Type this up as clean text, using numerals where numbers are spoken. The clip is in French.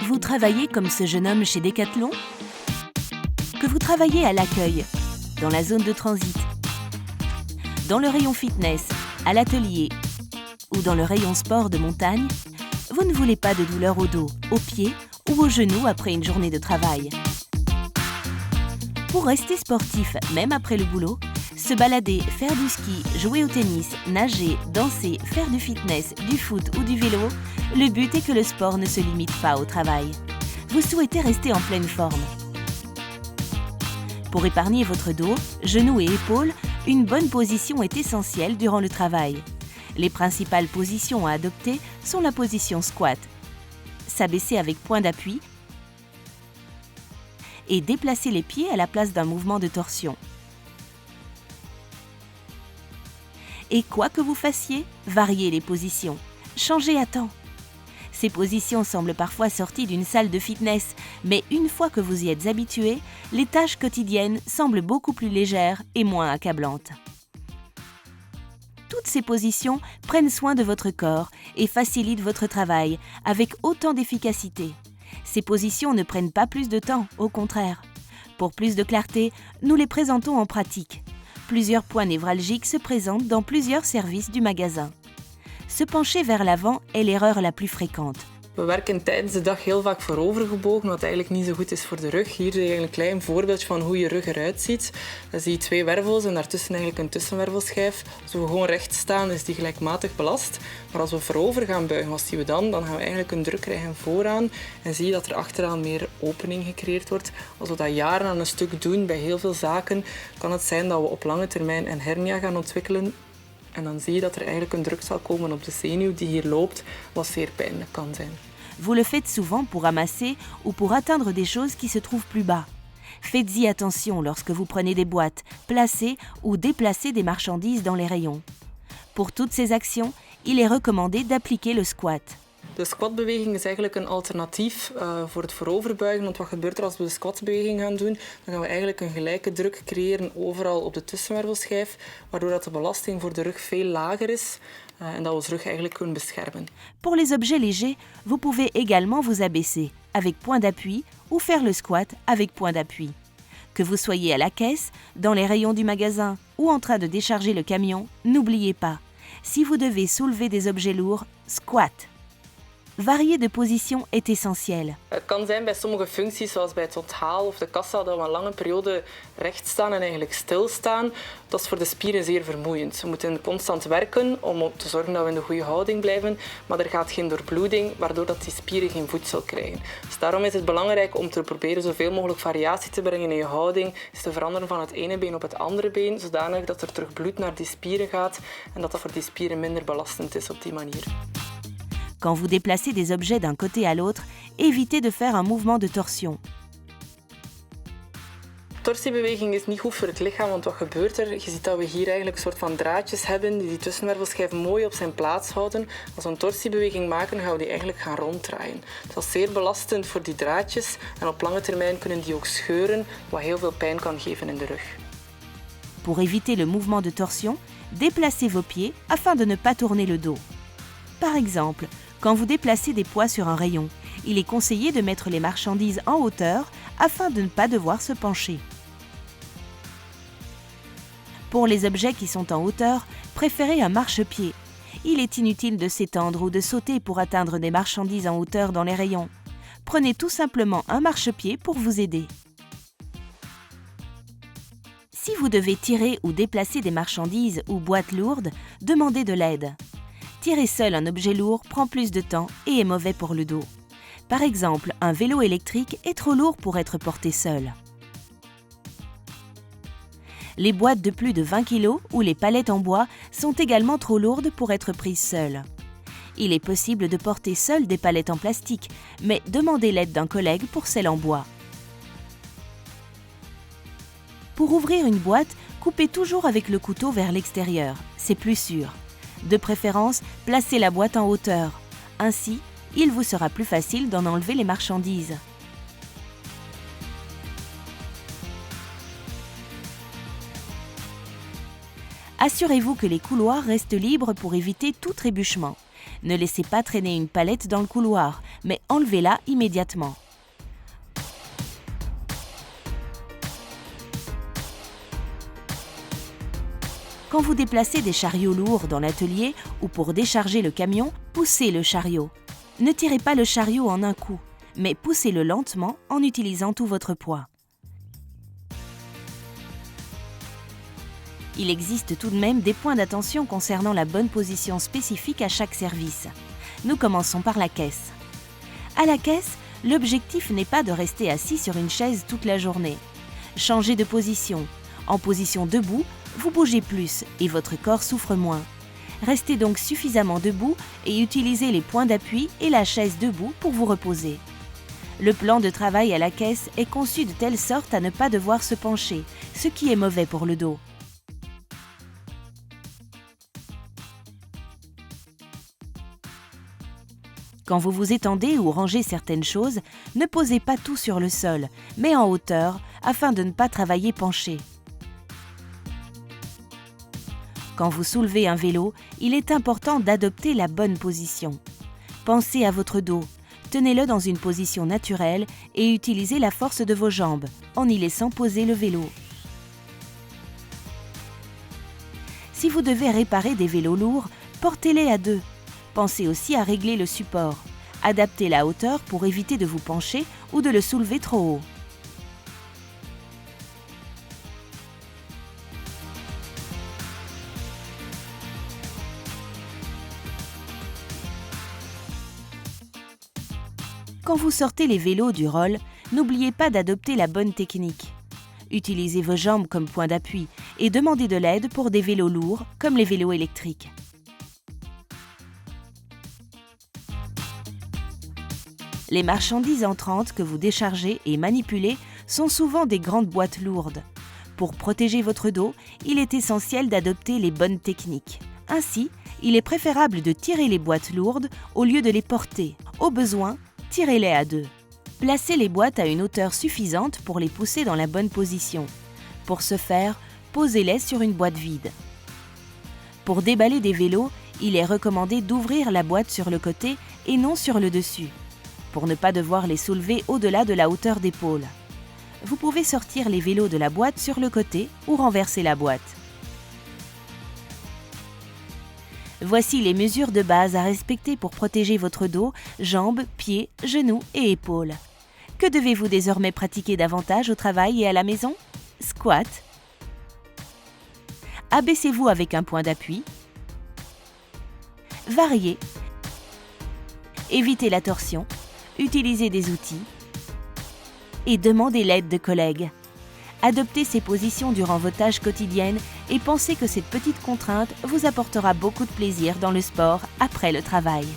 Vous travaillez comme ce jeune homme chez Decathlon? Que vous travaillez à l'accueil, dans la zone de transit, dans le rayon fitness, à l'atelier ou dans le rayon sport de montagne, vous ne voulez pas de douleur au dos, aux pieds ou aux genoux après une journée de travail. Pour rester sportif, même après le boulot, se balader, faire du ski, jouer au tennis, nager, danser, faire du fitness, du foot ou du vélo, le but est que le sport ne se limite pas au travail. Vous souhaitez rester en pleine forme. Pour épargner votre dos, genoux et épaules, une bonne position est essentielle durant le travail. Les principales positions à adopter sont la position squat, s'abaisser avec point d'appui et déplacer les pieds à la place d'un mouvement de torsion. Et quoi que vous fassiez, variez les positions, changez à temps. Ces positions semblent parfois sorties d'une salle de fitness, mais une fois que vous y êtes habitué, les tâches quotidiennes semblent beaucoup plus légères et moins accablantes. Toutes ces positions prennent soin de votre corps et facilitent votre travail avec autant d'efficacité. Ces positions ne prennent pas plus de temps, au contraire. Pour plus de clarté, nous les présentons en pratique. Plusieurs points névralgiques se présentent dans plusieurs services du magasin. Se pencher vers l'avant est l'erreur la plus fréquente. We werken tijdens de dag heel vaak voorovergebogen, wat eigenlijk niet zo goed is voor de rug. Hier zie je een klein voorbeeldje van hoe je rug eruit ziet. Dan zie je 2 wervels en daartussen eigenlijk een tussenwervelschijf. Als we gewoon recht staan, is die gelijkmatig belast. Maar als we voorover gaan buigen, wat zien we dan? Dan gaan we eigenlijk een druk krijgen vooraan en zie je dat er achteraan meer opening gecreëerd wordt. Als we dat jaren aan een stuk doen bij heel veel zaken, kan het zijn dat we op lange termijn een hernia gaan ontwikkelen. En dan zie je dat er eigenlijk een druk zal komen op de zenuw die hier loopt, wat zeer pijnlijk kan zijn. Vous le faites souvent pour ramasser ou pour atteindre des choses qui se trouvent plus bas. Faites-y attention lorsque vous prenez des boîtes, placez ou déplacez des marchandises dans les rayons. Pour toutes ces actions, il est recommandé d'appliquer le squat. De squatbeweging is eigenlijk een alternatief voor het vooroverbuigen. Want wat gebeurt er als we de squatbeweging gaan doen? Dan gaan we eigenlijk een gelijke druk creëren overal op de tussenwervelschijf, waardoor dat de belasting voor de rug veel lager is en dat we onze rug eigenlijk kunnen beschermen. Pour les objets légers, vous pouvez également vous abaisser avec point d'appui ou faire le squat avec point d'appui. Que vous soyez à la caisse, dans les rayons du magasin ou en train de décharger le camion, n'oubliez pas, si vous devez soulever des objets lourds, squat. Varier de position est essentiel. Het kan zijn bij sommige functies, zoals bij het onthaal of de kassa, dat we een lange periode recht staan en eigenlijk stilstaan. Dat is voor de spieren zeer vermoeiend. We moeten constant werken om te zorgen dat we in de goede houding blijven, maar er gaat geen doorbloeding, waardoor dat die spieren geen voedsel krijgen. Dus daarom is het belangrijk om te proberen zoveel mogelijk variatie te brengen in je houding, is te veranderen van het ene been op het andere been, zodanig dat er terug bloed naar die spieren gaat en dat dat voor die spieren minder belastend is op die manier. Quand vous déplacez des objets d'un côté à l'autre, évitez de faire un mouvement de torsion. Torsiebeweging is niet goed voor het lichaam, want wat gebeurt er? Je ziet dat we hier eigenlijk een soort van draadjes hebben die tussenwervelschijf mooi op zijn plaats houden. Als we een torsiebeweging maken, gaan we die eigenlijk gaan ronddraaien. Dat is zeer belastend voor die draadjes en op lange termijn kunnen die ook scheuren, wat heel veel pijn kan geven in de rug. Pour éviter le mouvement de torsion, déplacez vos pieds afin de ne pas tourner le dos. Par exemple, quand vous déplacez des poids sur un rayon, il est conseillé de mettre les marchandises en hauteur afin de ne pas devoir se pencher. Pour les objets qui sont en hauteur, préférez un marchepied. Il est inutile de s'étendre ou de sauter pour atteindre des marchandises en hauteur dans les rayons. Prenez tout simplement un marchepied pour vous aider. Si vous devez tirer ou déplacer des marchandises ou boîtes lourdes, demandez de l'aide. Tirer seul un objet lourd prend plus de temps et est mauvais pour le dos. Par exemple, un vélo électrique est trop lourd pour être porté seul. Les boîtes de plus de 20 kg ou les palettes en bois sont également trop lourdes pour être prises seules. Il est possible de porter seul des palettes en plastique, mais demandez l'aide d'un collègue pour celles en bois. Pour ouvrir une boîte, coupez toujours avec le couteau vers l'extérieur, c'est plus sûr. De préférence, placez la boîte en hauteur. Ainsi, il vous sera plus facile d'en enlever les marchandises. Assurez-vous que les couloirs restent libres pour éviter tout trébuchement. Ne laissez pas traîner une palette dans le couloir, mais enlevez-la immédiatement. Quand vous déplacez des chariots lourds dans l'atelier ou pour décharger le camion, poussez le chariot. Ne tirez pas le chariot en un coup, mais poussez-le lentement en utilisant tout votre poids. Il existe tout de même des points d'attention concernant la bonne position spécifique à chaque service. Nous commençons par la caisse. À la caisse, l'objectif n'est pas de rester assis sur une chaise toute la journée. Changez de position. En position debout, vous bougez plus et votre corps souffre moins. Restez donc suffisamment debout et utilisez les points d'appui et la chaise debout pour vous reposer. Le plan de travail à la caisse est conçu de telle sorte à ne pas devoir se pencher, ce qui est mauvais pour le dos. Quand vous vous étendez ou rangez certaines choses, ne posez pas tout sur le sol, mais en hauteur, afin de ne pas travailler penché. Quand vous soulevez un vélo, il est important d'adopter la bonne position. Pensez à votre dos, tenez-le dans une position naturelle et utilisez la force de vos jambes, en y laissant poser le vélo. Si vous devez réparer des vélos lourds, portez-les à deux. Pensez aussi à régler le support. Adaptez la hauteur pour éviter de vous pencher ou de le soulever trop haut. Quand vous sortez les vélos du roll, n'oubliez pas d'adopter la bonne technique. Utilisez vos jambes comme point d'appui et demandez de l'aide pour des vélos lourds comme les vélos électriques. Les marchandises entrantes que vous déchargez et manipulez sont souvent des grandes boîtes lourdes. Pour protéger votre dos, il est essentiel d'adopter les bonnes techniques. Ainsi, il est préférable de tirer les boîtes lourdes au lieu de les porter. Au besoin, tirez-les à deux. Placez les boîtes à une hauteur suffisante pour les pousser dans la bonne position. Pour ce faire, posez-les sur une boîte vide. Pour déballer des vélos, il est recommandé d'ouvrir la boîte sur le côté et non sur le dessus, pour ne pas devoir les soulever au-delà de la hauteur d'épaule. Vous pouvez sortir les vélos de la boîte sur le côté ou renverser la boîte. Voici les mesures de base à respecter pour protéger votre dos, jambes, pieds, genoux et épaules. Que devez-vous désormais pratiquer davantage au travail et à la maison? Squat. Abaissez-vous avec un point d'appui. Variez. Évitez la torsion. Utilisez des outils. Et demandez l'aide de collègues. Adoptez ces positions durant vos tâches quotidiennes et pensez que cette petite contrainte vous apportera beaucoup de plaisir dans le sport après le travail.